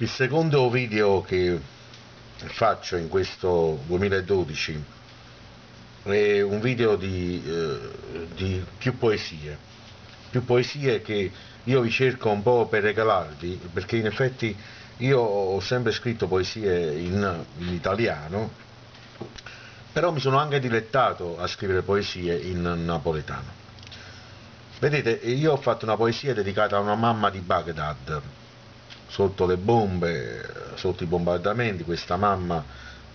Il secondo video che faccio in questo 2012 è un video di più poesie che io vi cerco un po' per regalarvi, perché in effetti io ho sempre scritto poesie in italiano, però mi sono anche dilettato a scrivere poesie in napoletano. Vedete, io ho fatto una poesia dedicata a una mamma di Baghdad, sotto le bombe, sotto i bombardamenti. Questa mamma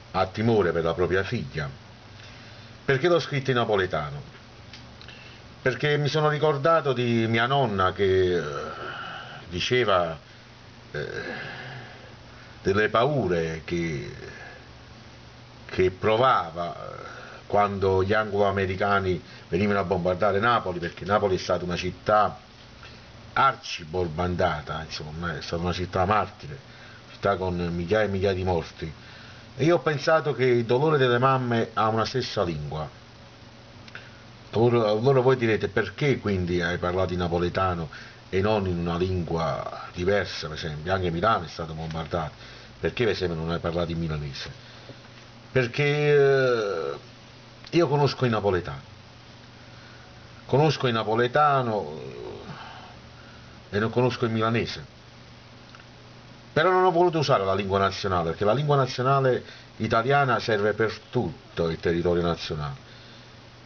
ha timore per la propria figlia. Perché l'ho scritta in napoletano? Perché mi sono ricordato di mia nonna che diceva eh, delle paure che provava quando gli anglo-americani venivano a bombardare Napoli, perché Napoli è stata una città arci bombardata, insomma, è stata una città martire, città con migliaia e migliaia di morti. E io ho pensato che il dolore delle mamme ha una stessa lingua. Allora voi direte: perché quindi hai parlato in napoletano e non in una lingua diversa? Per esempio, anche Milano è stata bombardata, perché per esempio non hai parlato in milanese? Perché io conosco il napoletano e non conosco il milanese, però non ho voluto usare la lingua nazionale, perché la lingua nazionale italiana serve per tutto il territorio nazionale.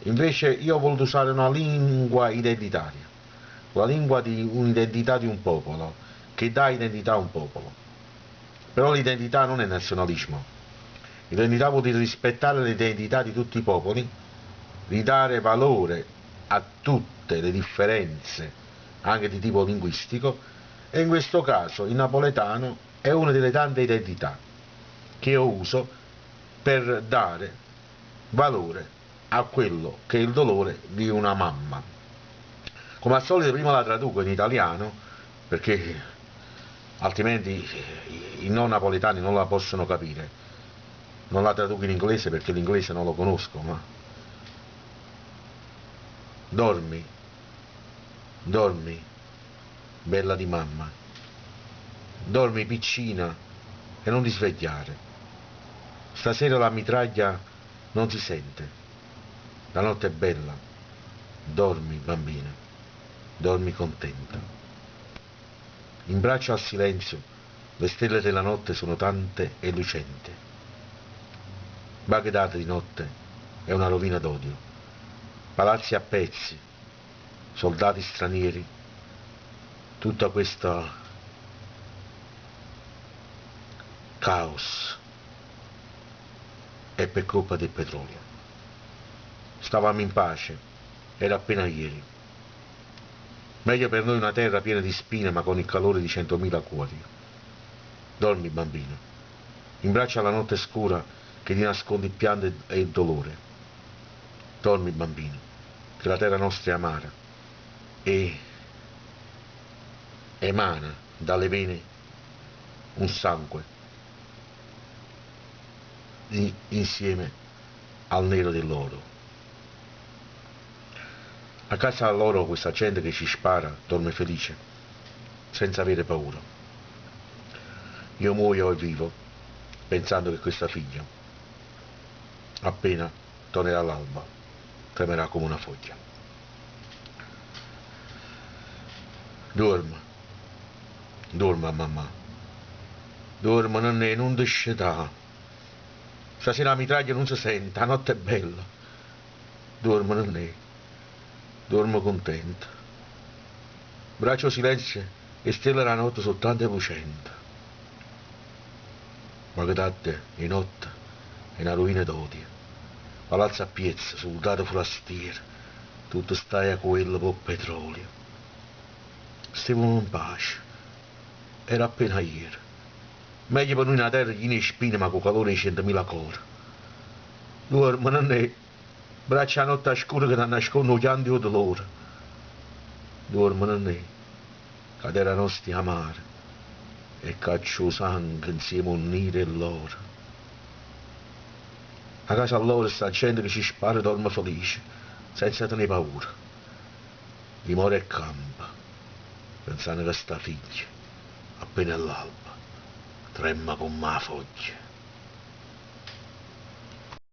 Invece io ho voluto usare una lingua identitaria, la lingua di un'identità di un popolo, che dà identità a un popolo. Però l'identità non è nazionalismo. L'identità vuol dire rispettare l'identità di tutti i popoli, ridare valore a tutte le differenze, anche di tipo linguistico, e in questo caso il napoletano è una delle tante identità che io uso per dare valore a quello che è il dolore di una mamma. Come al solito prima la traduco in italiano, perché altrimenti i non napoletani non la possono capire. Non la traduco in inglese perché l'inglese non lo conosco, ma dormi, dormi, bella di mamma, dormi piccina e non ti svegliare. Stasera la mitraglia non si sente, la notte è bella, dormi bambina, dormi contenta. In braccio al silenzio le stelle della notte sono tante e lucenti. Baghdad di notte è una rovina d'odio, palazzi a pezzi, soldati stranieri, tutta questa caos è per colpa del petrolio. Stavamo in pace, era appena ieri. Meglio per noi una terra piena di spine ma con il calore di 100.000 cuori. Dormi bambino, in braccio alla notte scura che ti nasconde il pianto e il dolore. Dormi bambino, che la terra nostra è amara e emana dalle vene un sangue insieme al nero dell'oro. A casa loro questa gente che ci spara dorme felice, senza avere paura. Io muoio e vivo, pensando che questa figlia, appena tornerà all'alba, tremerà come una foglia. Dorma, dorma mamma, dorma non ti scetà. Stasera la mitraglia non si sente, la notte è bella. Dormo nonnè, dormo contenta. Braccio silenzio e stella la notte soltanto lucente. Ma che tante di notte è una rovina d'odio. Palazzo a piezza, soldato forastiero, tutto stai a quello per petrolio. Stavamo in pace, era appena ieri. Meglio per noi una terra piena di spine ma con calore di 100.000 cori. Dormo non è, braccia a notte scura che ti nascondono chianti o dolore. Dormo non è, la terra nostra è amara e caccio sangue insieme al nero e l'oro. A casa a loro sta gente che ci spara e dorme felice, senza tenere paura. Dimora e campa, pensando che sta figlia, appena all'alba, tremma con ma foglia.